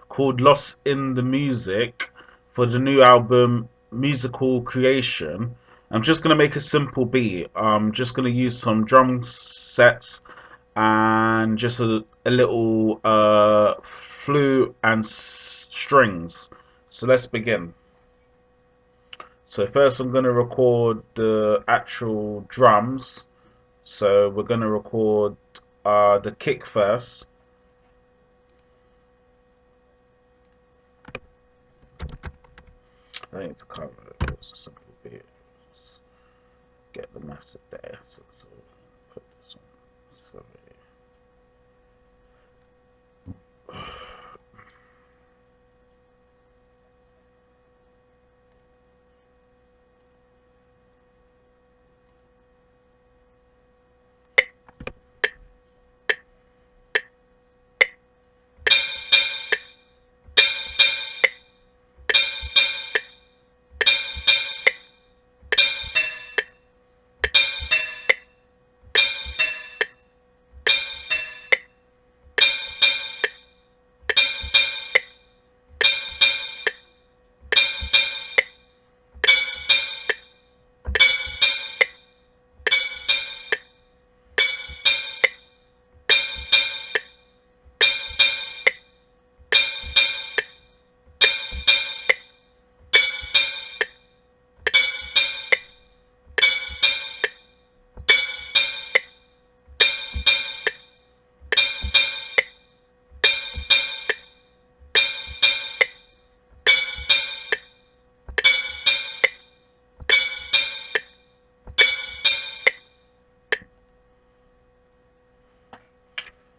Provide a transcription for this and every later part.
called Lost in the Music for the new album Musical Creation. I'm just going to make a simple beat. I'm just going to use some drum sets and just a little flute and strings. So let's begin. So first I'm going to record the actual drums. So we're going to record the kick first. I think to cover it, it's a simple beat. Get the master there. So put this on. So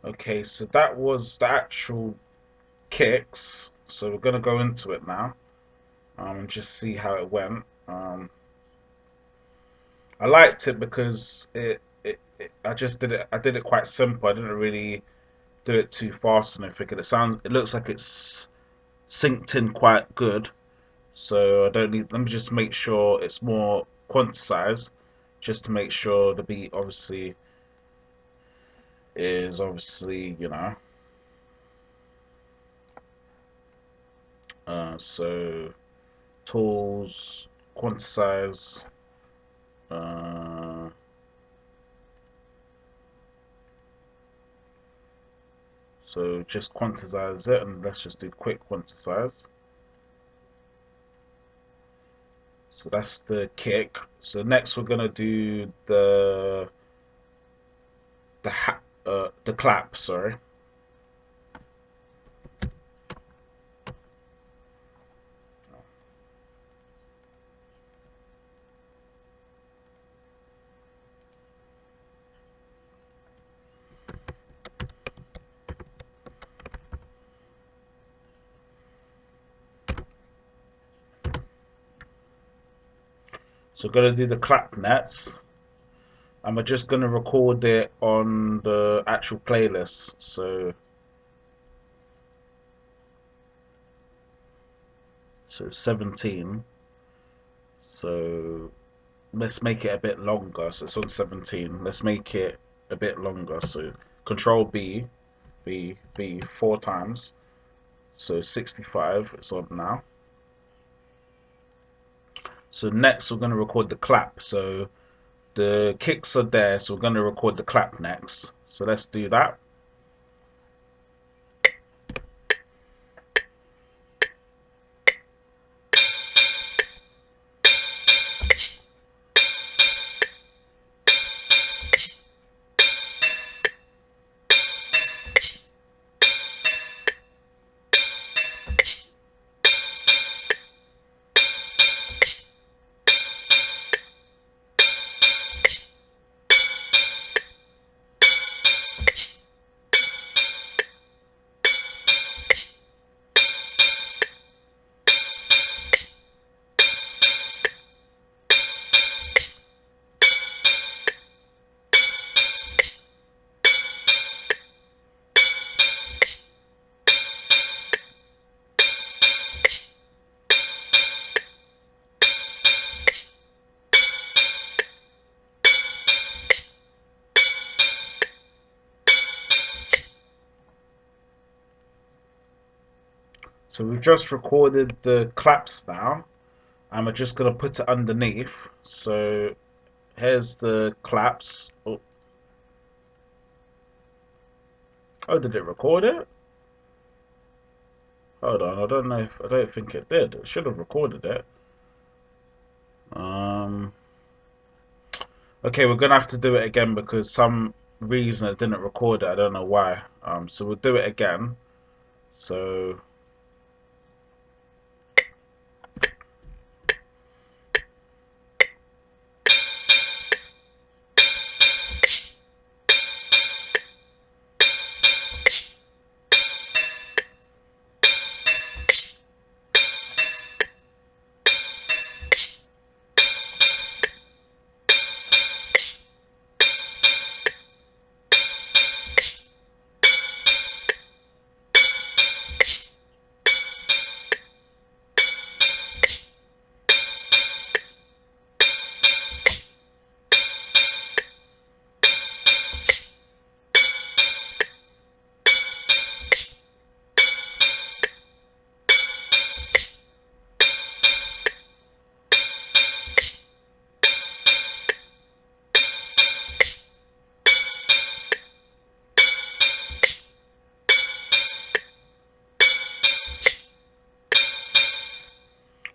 okay, so that was the actual kicks. So we're gonna go into it now, and just see how it went. I liked it because I just did it. I did it quite simple. I didn't really do it too fast and everything. It looks like it's synced in quite good. So I don't need. Let me just make sure it's more quantized, just to make sure the beat obviously is obviously so tools, quantize. Uh, so just quantize it, and let's just do quick quantize. So that's the kick. So next we're gonna do the clap. Sorry. So we're gonna do the clap nets, and we're just gonna record it on the actual playlist. So 17. So let's make it a bit longer. So it's on 17. Let's make it a bit longer. So Control B 4 times. So 65. It's on now. So next we're gonna record the clap. So the kicks are there. So we're gonna record the clap next. So let's do that. So we've just recorded the claps now, and we're just gonna put it underneath. So here's the claps. Oh, did it record it? Hold on, I don't know if I don't think it did. It should have recorded it. Um, okay, we're gonna have to do it again because some reason it didn't record it. I don't know why. So we'll do it again. So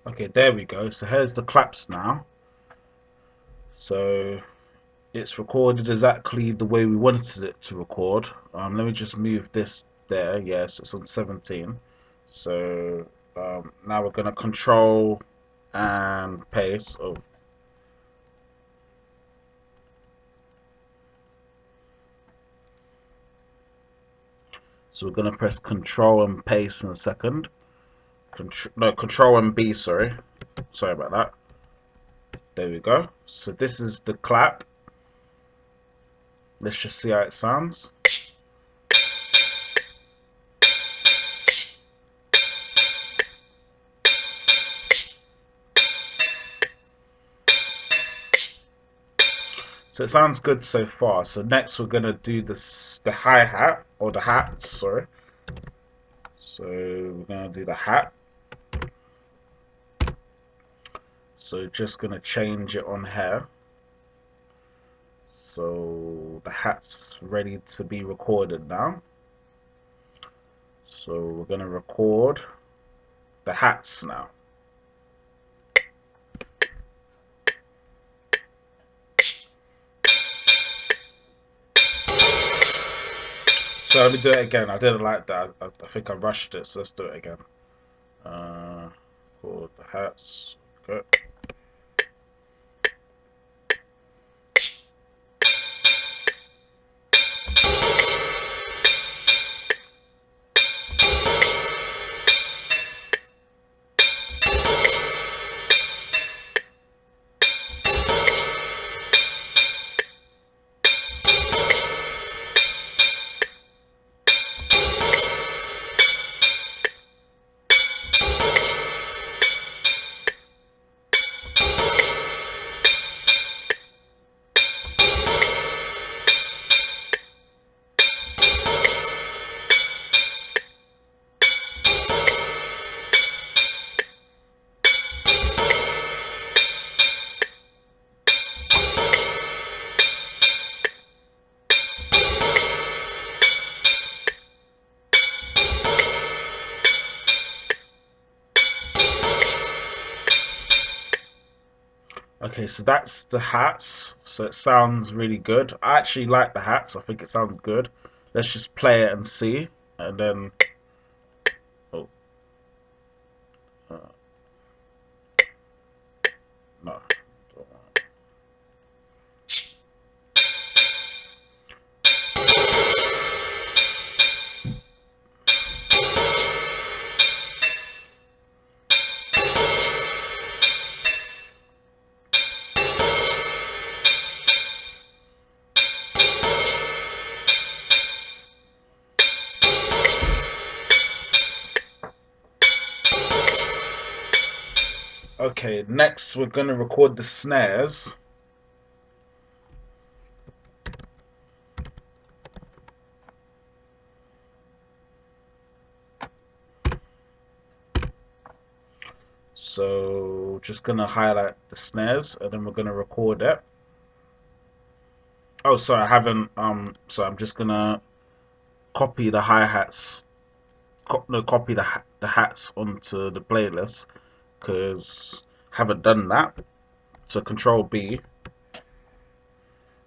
okay, there we go. So here's the claps now. So it's recorded exactly the way we wanted it to record. Let me just move this there. Yes, it's on 17. So now we're gonna control and paste. Oh, so we're gonna press control and paste in a second. No, control and B. Sorry about that. There we go. So this is the clap. Let's just see how it sounds. So it sounds good so far. So next we're gonna do the hi-hat or the hats, sorry. So we're gonna do the hat. So just gonna change it on here. So the hat's ready to be recorded now. So we're gonna record the hats now. So let me do it again. I didn't like that. I think I rushed it. So let's do it again. Record the hats. Okay. Okay, so that's the hats. So it sounds really good. I actually like the hats. I think it sounds good. Let's just play it and see. And then, oh, uh, no. Okay, next we're gonna record the snares. So just gonna highlight the snares and then we're gonna record it. Oh, sorry, I haven't. So I'm just gonna copy the hi-hats. No, copy the hats onto the playlist because I haven't done that. So Control B,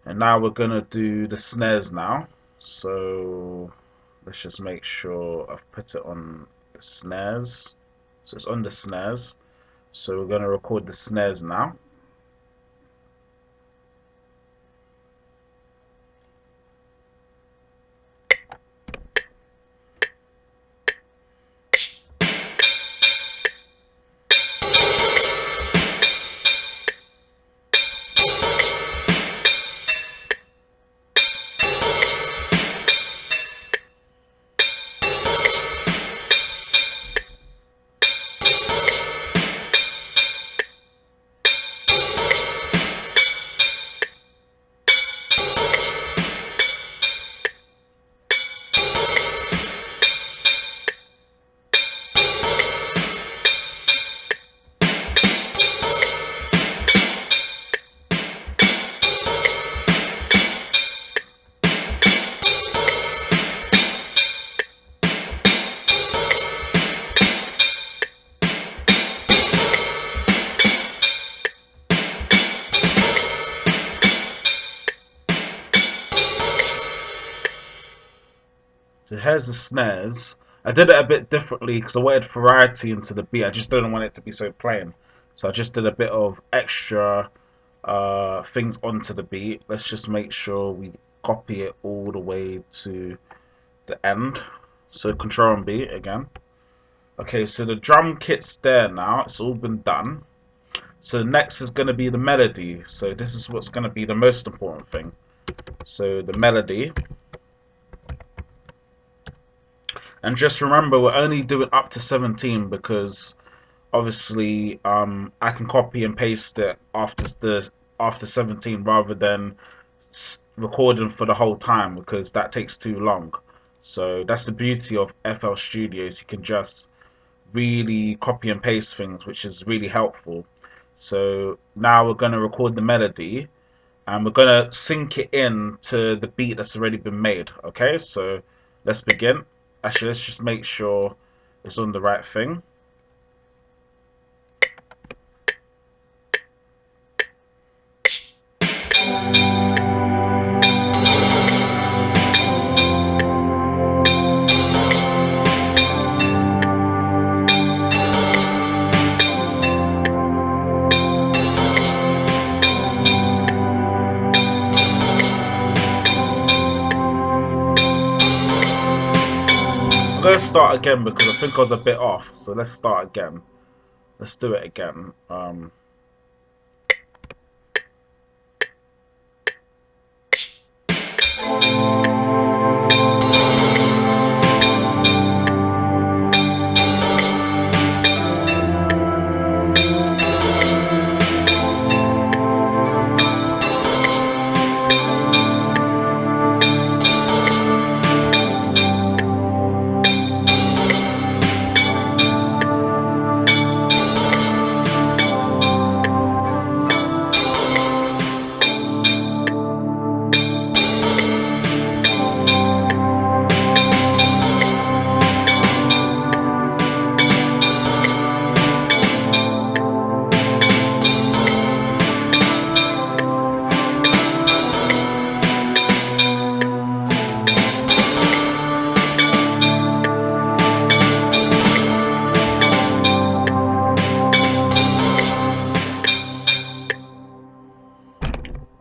and now we're gonna do the snares now. So let's just make sure I've put it on the snares. So it's on the snares. So we're gonna record the snares now. So here's the snares. I did it a bit differently because I wanted variety into the beat. I just didn't want it to be so plain. So I just did a bit of extra things onto the beat. Let's just make sure we copy it all the way to the end. So Control and B again. Okay, so the drum kit's there now. It's all been done. So the next is going to be the melody. So this is what's going to be the most important thing. So the melody. And just remember, we're only doing up to 17 because obviously I can copy and paste it after 17 rather than recording for the whole time because that takes too long. So that's the beauty of FL Studios. You can just really copy and paste things, which is really helpful. So now we're going to record the melody and we're going to sync it in to the beat that's already been made. Okay, so let's begin. Actually, let's just make sure it's on the right thing. I'm going to start again because I think I was a bit off. So let's start again. Let's do it again.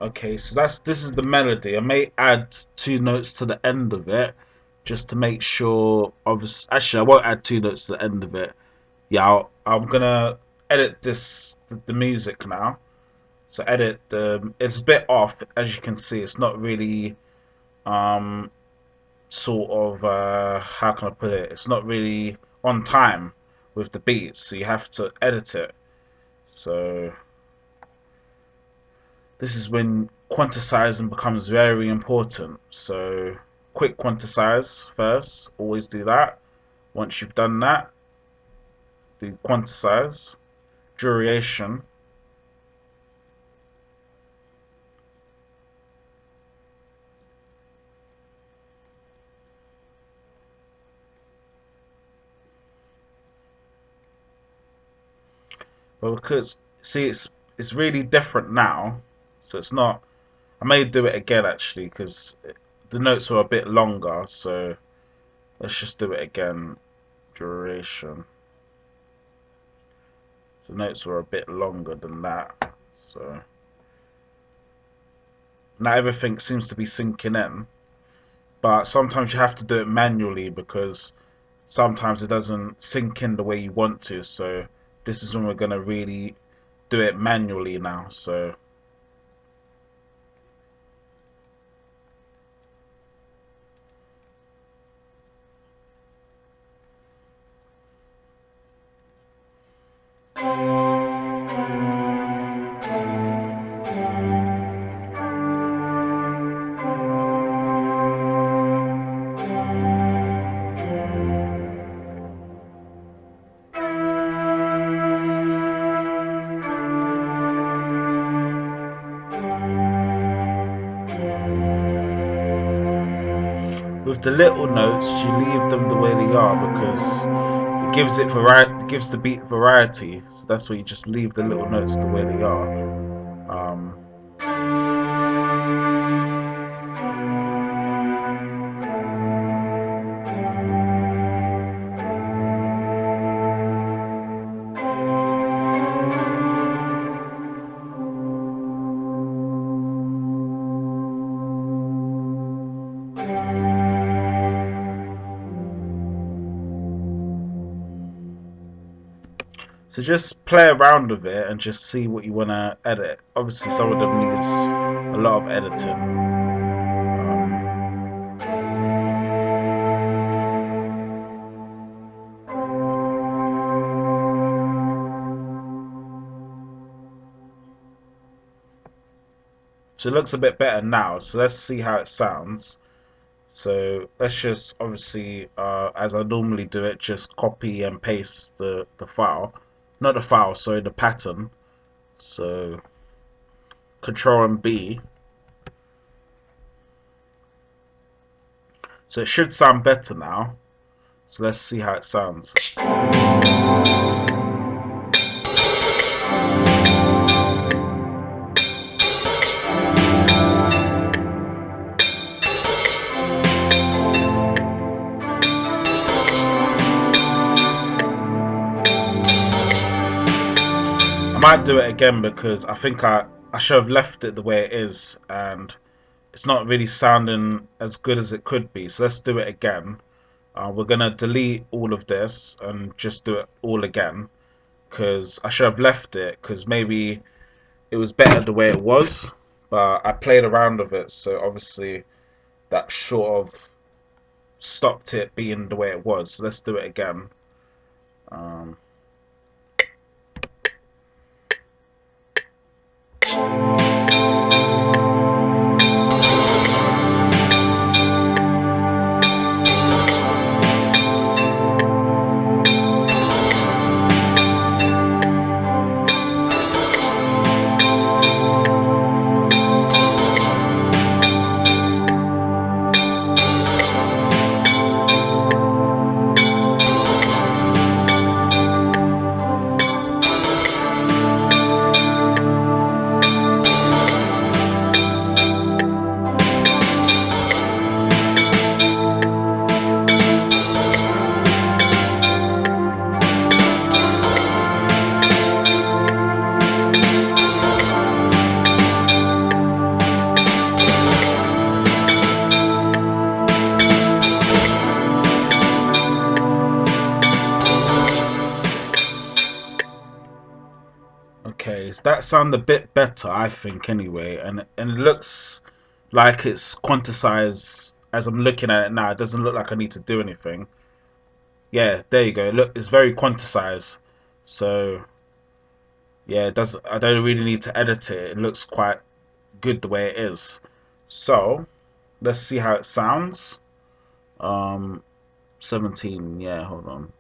Okay, so this is the melody. I may add two notes to the end of it just to make sure. Obviously, actually, I won't add two notes to the end of it. Yeah, I'm gonna edit the music now. So edit the. It's a bit off, as you can see. It's not really um sort of how can I put it? It's not really on time with the beats, so you have to edit it. So this is when quantizing becomes very important. So quick quantize first, always do that. Once you've done that, do quantize. duration. But because see, it's really different now, so it's not. I may do it again actually because the notes were a bit longer. So let's just do it again. Duration. The notes were a bit longer than that. So now everything seems to be sinking in. But sometimes you have to do it manually because sometimes it doesn't sink in the way you want to. So this is when we're gonna really do it manually now. So with the little notes, you leave them the way they are because it gives it variety, it gives the beat variety. So that's why you just leave the little notes the way they are. Um, so just play around with it and just see what you want to edit. Obviously, some of them needs a lot of editing. So it looks a bit better now. So let's see how it sounds. So let's just obviously, as I normally do it, just copy and paste the file, not the file, sorry, the pattern. So Control and B. So it should sound better now. So let's see how it sounds. I might do it again because I think I should have left it the way it is and it's not really sounding as good as it could be. So let's do it again. We're gonna delete all of this and just do it all again because I should have left it because maybe it was better the way it was, but I played around with it, so obviously that sort of stopped it being the way it was. So let's do it again. Um, okay, so that sounds a bit better, I think, anyway, and it looks like it's quantized as I'm looking at it now. It doesn't look like I need to do anything. Yeah, there you go. Look, it's very quantized. So yeah, it does. I don't really need to edit it. It looks quite good the way it is. So let's see how it sounds. Um, 17. Yeah, hold on.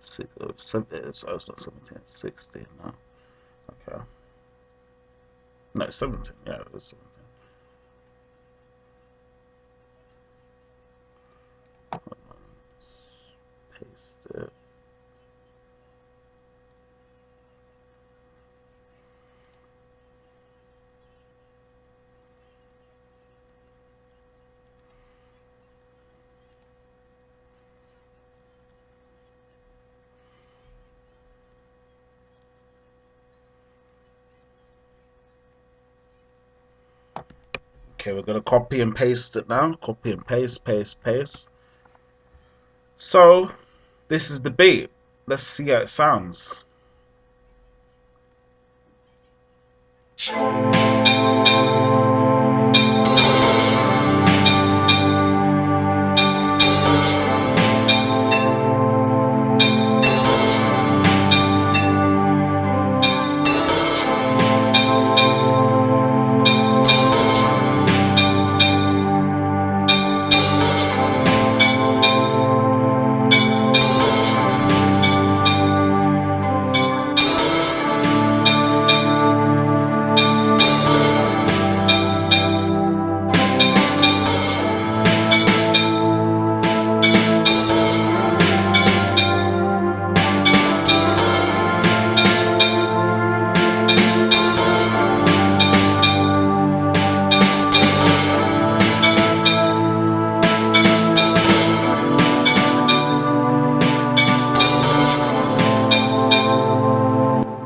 it's not 17, it's 16 now. Okay. No, it's 17. Yeah, it was 17. Paste it. Okay, we're gonna copy and paste it now. Copy and paste, paste, paste. So this is the beat. Let's see how it sounds.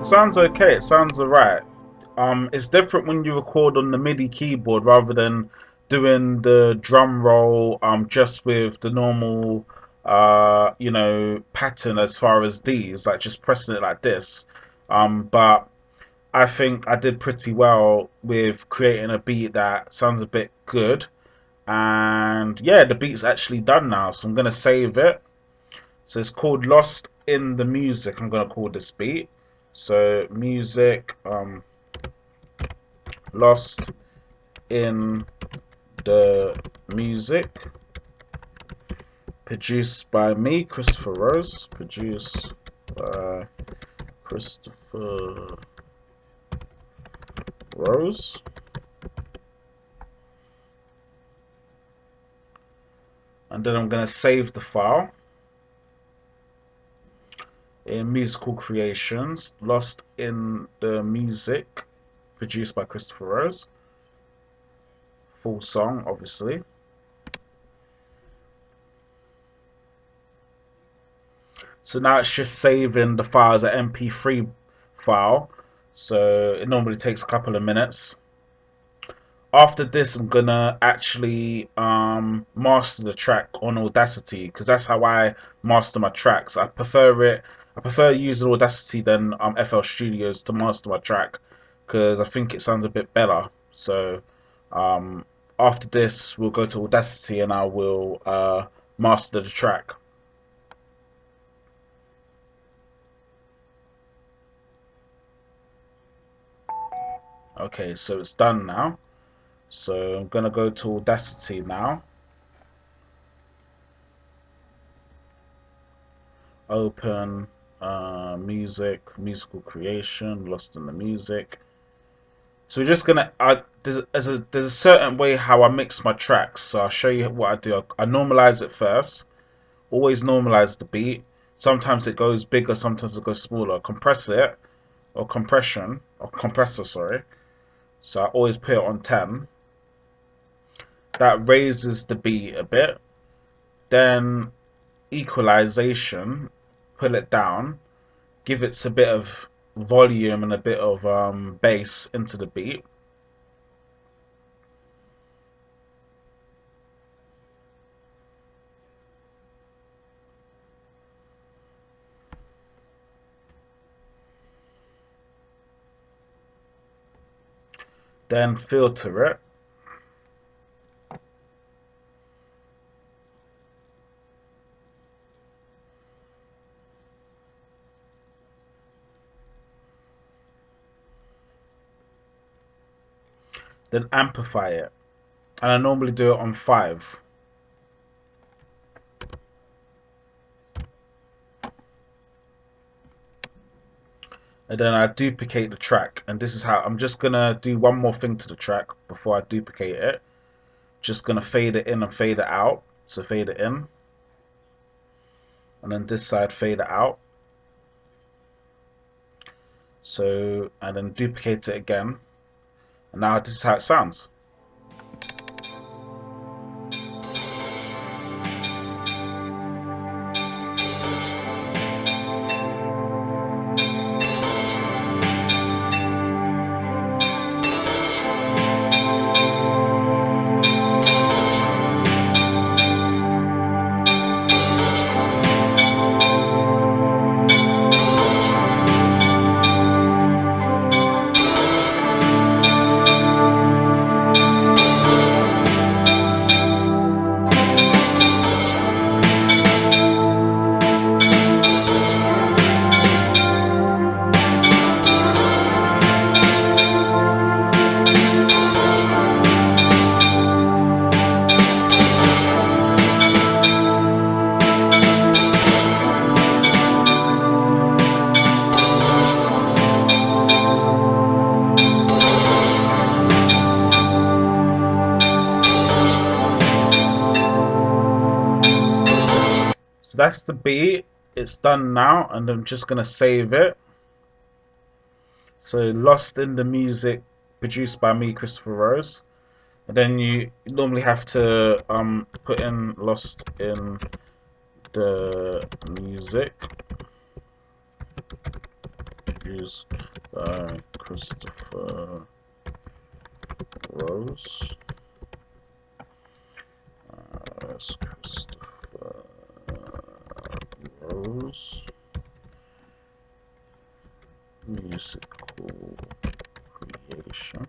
Sounds okay. It sounds alright. It's different when you record on the MIDI keyboard rather than doing the drum roll just with the normal pattern as far as these, like just pressing it like this. But I think I did pretty well with creating a beat that sounds a bit good. And yeah, the beat's actually done now, so I'm gonna save it. So it's called Lost in the Music. I'm gonna call this beat. So music, Lost in the Music, produced by me, Christopher Rose. Produced by Christopher Rose. And then I'm gonna save the file in musical creations, Lost in the Music, produced by Christopher Rose. Full song, obviously. So now it's just saving the file as an MP3 file. So it normally takes a couple of minutes. After this, I'm gonna actually master the track on Audacity because that's how I master my tracks. I prefer it. I prefer using Audacity than FL Studios to master my track because I think it sounds a bit better. So um, after this, we'll go to Audacity and I will master the track. Okay, so it's done now. So I'm gonna go to Audacity now. Open musical creation, Lost in the Music. So we're just gonna there's a certain way how I mix my tracks. So I'll show you what I do. I normalize it first. Always normalize the beat. Sometimes it goes bigger, sometimes it goes smaller. Compress it or compression or compressor, sorry. So I always put it on 10. That raises the beat a bit. Then equalization, pull it down, give it a bit of volume and a bit of bass into the beat. Then filter it. Then amplify it. And I normally do it on 5. and then I duplicate the track. And this is how I'm just gonna do one more thing to the track before I duplicate it. Just gonna fade it in and fade it out. So fade it in, and then this side fade it out. So, and then duplicate it again. And now this is how it sounds. So that's the beat. It's done now, and I'm just gonna save it. So Lost in the Music, produced by me, Christopher Rose. And then you normally have to put in Lost in the Music, produced by Christopher Rose. That's Christopher Rose. Musical creation.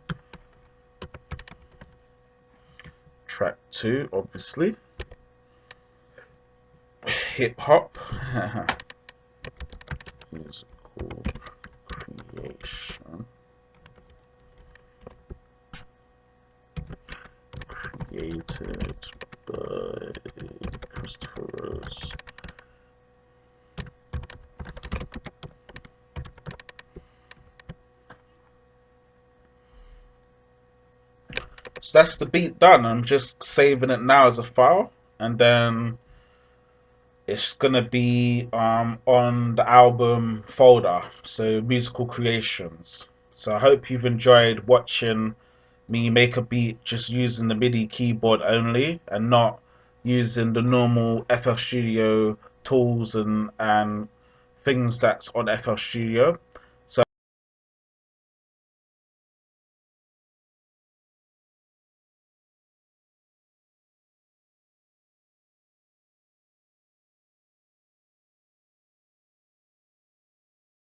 Track 2, obviously. Hip hop. Musical creation. Created by Christopher Rose. So that's the beat done. I'm just saving it now as a file, and then it's gonna be on the album folder, so musical creations. So I hope you've enjoyed watching me make a beat just using the MIDI keyboard only, and not using the normal FL Studio tools and things that's on FL Studio.